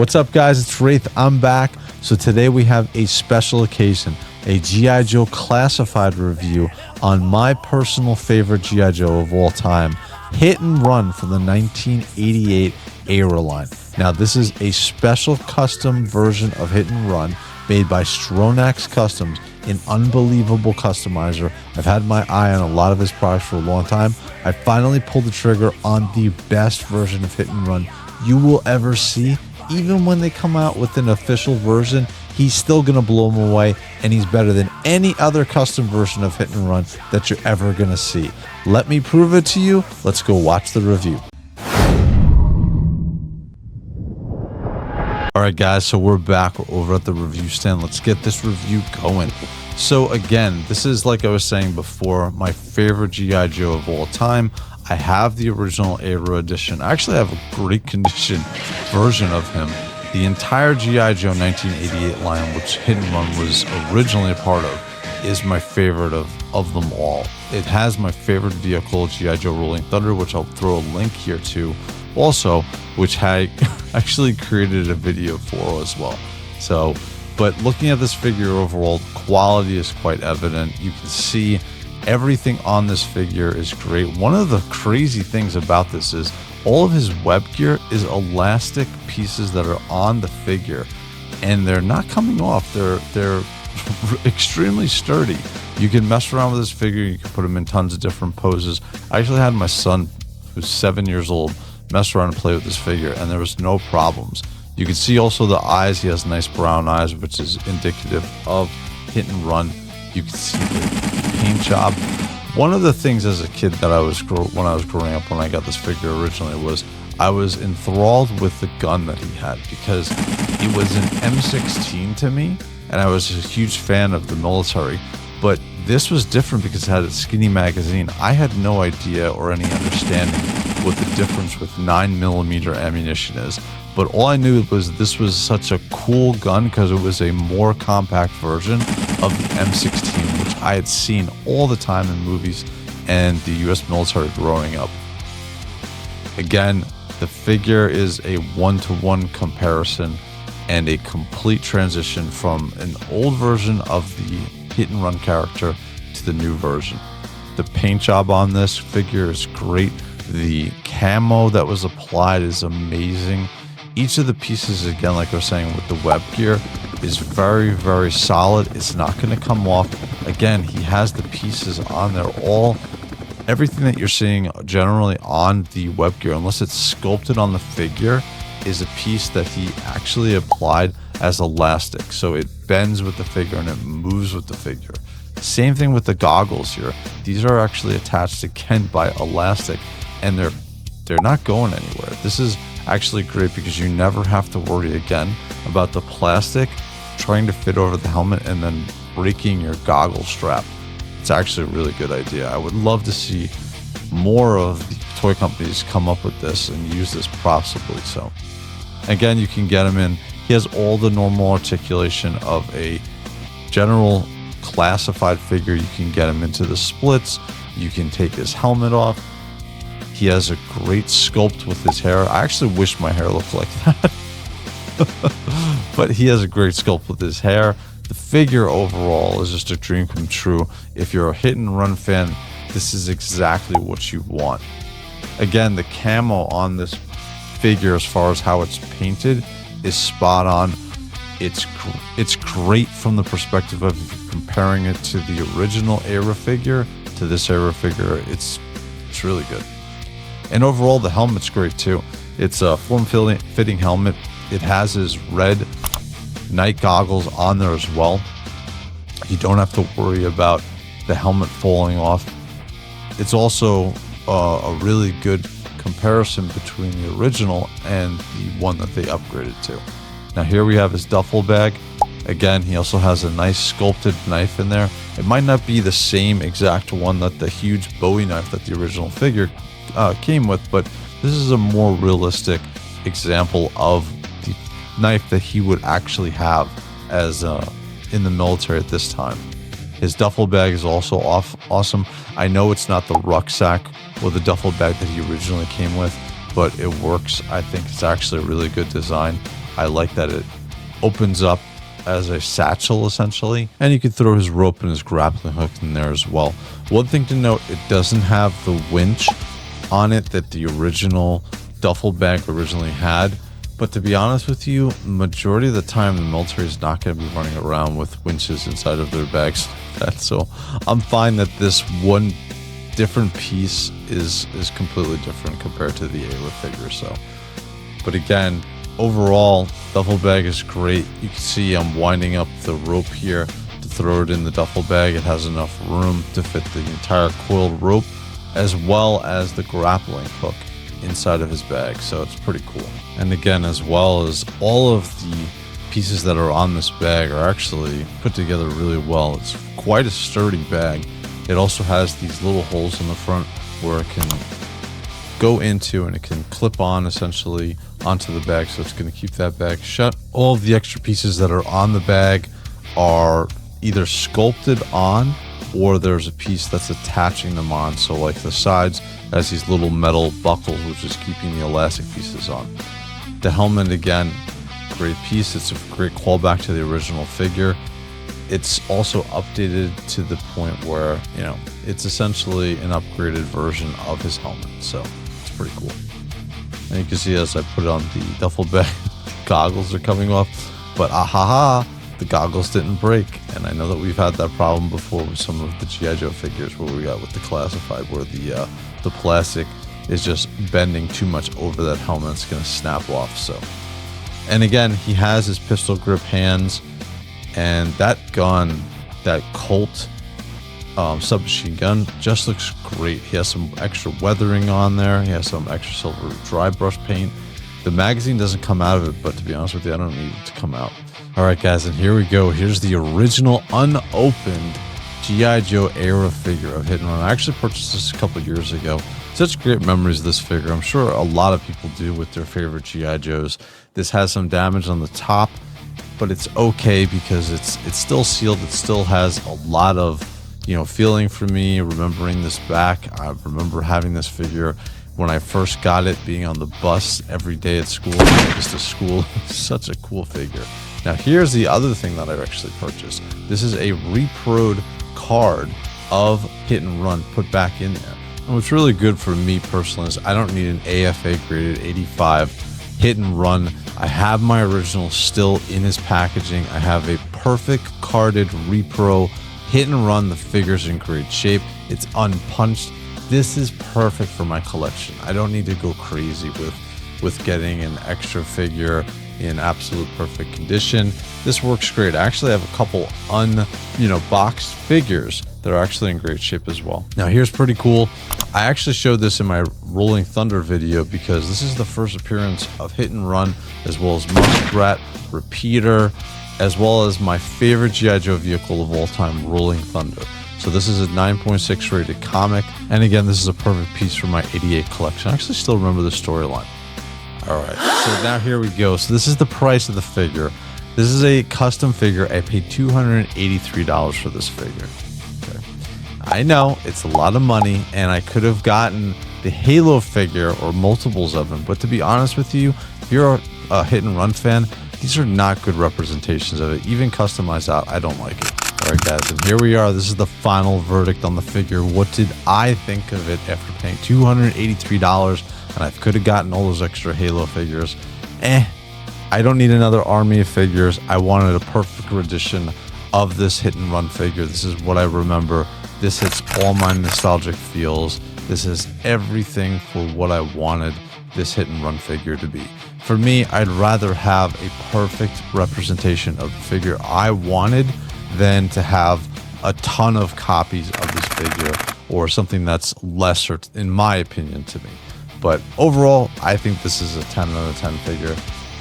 What's up, guys? It's Wraith. I'm back. So today we have a special occasion, a G.I. Joe classified review on my personal favorite G.I. Joe of all time, Hit and Run from the 1988 era line. Now, this is a special custom version of Hit and Run made by Stronox Customs, an unbelievable customizer. I've had my eye on a lot of his products for a long time. I finally pulled the trigger on the best version of Hit and Run you will ever see. Even when they come out with an official version, he's still going to blow them away, and he's better than any other custom version of Hit and Run that you're ever going to see. Let me prove it to you. Let's go watch the review. Alright guys, so we're back. We're over at the review stand. Let's get this review going. So again, this is, like I was saying before, my favorite G.I. Joe of all time. I have the original era edition. I actually have a great condition version of him. The entire G.I. Joe 1988 line, which Hit and Run was originally a part of, is my favorite of them all. It has my favorite vehicle, G.I. Joe Rolling Thunder, which I'll throw a link here to also, which I actually created a video for as well. So, but looking at this figure overall, quality is quite evident. You can see everything on this figure is great. One of the crazy things about this is all of his web gear is elastic pieces that are on the figure, and they're not coming off. They're extremely sturdy. You can mess around with this figure. You can put him in tons of different poses. I actually had my son, who's 7 years old, mess around and play with this figure, and there was no problems. You can see also the eyes. He has nice brown eyes, which is indicative of Hit and Run. You can see the paint job. One of the things as a kid that I was when I was growing up, when I got this figure originally, was I was enthralled with the gun that he had, because it was an M16 to me, and I was a huge fan of the military. But this was different because it had a skinny magazine. I had no idea or any understanding what the difference with 9mm ammunition is. But all I knew was this was such a cool gun because it was a more compact version of the M16, which I had seen all the time in movies and the US military growing up. Again, the figure is a one-to-one comparison and a complete transition from an old version of the Hit and Run character to the new version. The paint job on this figure is great. The camo that was applied is amazing. Each of the pieces, again, like I was saying with the web gear, is very, very solid. It's not going to come off. Again, he has the pieces on there. Everything that you're seeing generally on the web gear, unless it's sculpted on the figure, is a piece that he actually applied as elastic. So it bends with the figure and it moves with the figure. Same thing with the goggles here. These are actually attached again by elastic, and they're not going anywhere. This is actually great because you never have to worry again about the plastic trying to fit over the helmet and then breaking your goggle strap. It's actually a really good idea. I would love to see more of the toy companies come up with this and use this possibly. So again, you can get him in. He has all the normal articulation of a general classified figure. You can get him into the splits. You can take his helmet off. He has a great sculpt with his hair. I actually wish my hair looked like that. But he has a great sculpt with his hair. The figure overall is just a dream come true. If you're a Hit and Run fan, this is exactly what you want. Again, the camo on this figure, as far as how it's painted, is spot on. It's great from the perspective of comparing it to the original era figure to this era figure. It's really good. And overall, the helmet's great too. It's a form-fitting helmet. It has his red night goggles on there as well. You don't have to worry about the helmet falling off. It's also a really good comparison between the original and the one that they upgraded to. Now here we have his duffel bag. Again, he also has a nice sculpted knife in there. It might not be the same exact one that the huge Bowie knife that the original figure came with, but this is a more realistic example of the knife that he would actually have as in the military at this time. His duffel bag is also awesome. I know it's not the rucksack or the duffel bag that he originally came with, but it works. I think it's actually a really good design. I like that it opens up as a satchel essentially, and you can throw his rope and his grappling hook in there as well. One thing to note, it doesn't have the winch on it that the original duffel bag originally had. But to be honest with you, majority of the time the military is not going to be running around with winches inside of their bags. So I'm fine that this one different piece is completely different compared to the Ayla figure. So, but again, overall, duffel bag is great. You can see I'm winding up the rope here to throw it in the duffel bag. It has enough room to fit the entire coiled rope as well as the grappling hook inside of his bag, so it's pretty cool. And again, as well as all of the pieces that are on this bag are actually put together really well. It's quite a sturdy bag. It also has these little holes in the front where it can go into, and it can clip on essentially onto the bag, so it's going to keep that bag shut. All of the extra pieces that are on the bag are either sculpted on, or there's a piece that's attaching them on. So like the sides has these little metal buckles, which is keeping the elastic pieces on. The helmet, again, great piece. It's a great callback to the original figure. It's also updated to the point where, you know, it's essentially an upgraded version of his helmet. So it's pretty cool. And you can see as I put it on the duffel bag, goggles are coming off, but the goggles didn't break. And I know that we've had that problem before with some of the G.I. Joe figures where we got with the classified, where the plastic is just bending too much over that helmet. It's going to snap off. So, and again, he has his pistol grip hands, and that gun, that Colt submachine gun, just looks great. He has some extra weathering on there. He has some extra silver dry brush paint. The magazine doesn't come out of it, but to be honest with you, I don't need it to come out. All right, guys, and here we go. Here's the original unopened G.I. Joe era figure of Hit and Run. I actually purchased this a couple years ago. Such great memories of this figure. I'm sure a lot of people do with their favorite G.I. Joes. This has some damage on the top, but it's okay because it's still sealed. It still has a lot of, you know, feeling for me, remembering this back. I remember having this figure when I first got it, being on the bus every day at school, just to school. Such a cool figure. Now, here's the other thing that I actually purchased. This is a reprod card of Hit and Run put back in there. And what's really good for me personally is I don't need an AFA graded 85 Hit and Run. I have my original still in his packaging. I have a perfect carded repro Hit and Run. The figure's in great shape. It's unpunched. This is perfect for my collection. I don't need to go crazy with getting an extra figure in absolute perfect condition. This works great. I actually have a couple boxed figures that are actually in great shape as well. Now, here's pretty cool. I actually showed this in my Rolling Thunder video because this is the first appearance of Hit and Run, as well as Muskrat, Repeater, as well as my favorite G.I. Joe vehicle of all time, Rolling Thunder. So this is a 9.6 rated comic. And again, this is a perfect piece for my 88 collection. I actually still remember the storyline. All right, so now here we go. So this is the price of the figure. This is a custom figure. I paid $283 for this figure. Okay. I know it's a lot of money, and I could have gotten the Halo figure or multiples of them. But to be honest with you, if you're a Hit and Run fan, these are not good representations of it. Even customized out, I don't like it. All right, guys, and here we are. This is the final verdict on the figure. What did I think of it after paying $283? And I could have gotten all those extra Halo figures. I don't need another army of figures. I wanted a perfect rendition of this Hit and Run figure. This is what I remember. This hits all my nostalgic feels. This is everything for what I wanted this Hit and Run figure to be. For me, I'd rather have a perfect representation of the figure I wanted than to have a ton of copies of this figure or something that's lesser, in my opinion, to me. But overall, I think this is a 10 out of 10 figure.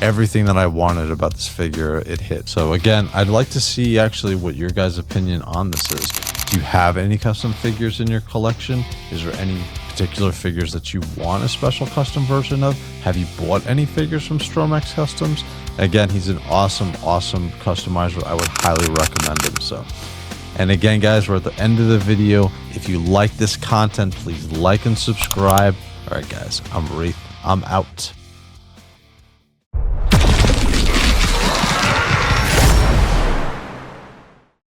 Everything that I wanted about this figure, it hit. So again, I'd like to see actually what your guys' opinion on this is. Do you have any custom figures in your collection? Is there any particular figures that you want a special custom version of? Have you bought any figures from Stronox Customs? Again, he's an awesome customizer. I would highly recommend him. So, and again, guys, we're at the end of the video. If you like this content, please like and subscribe. All right, guys, I'm Wraith. I'm out.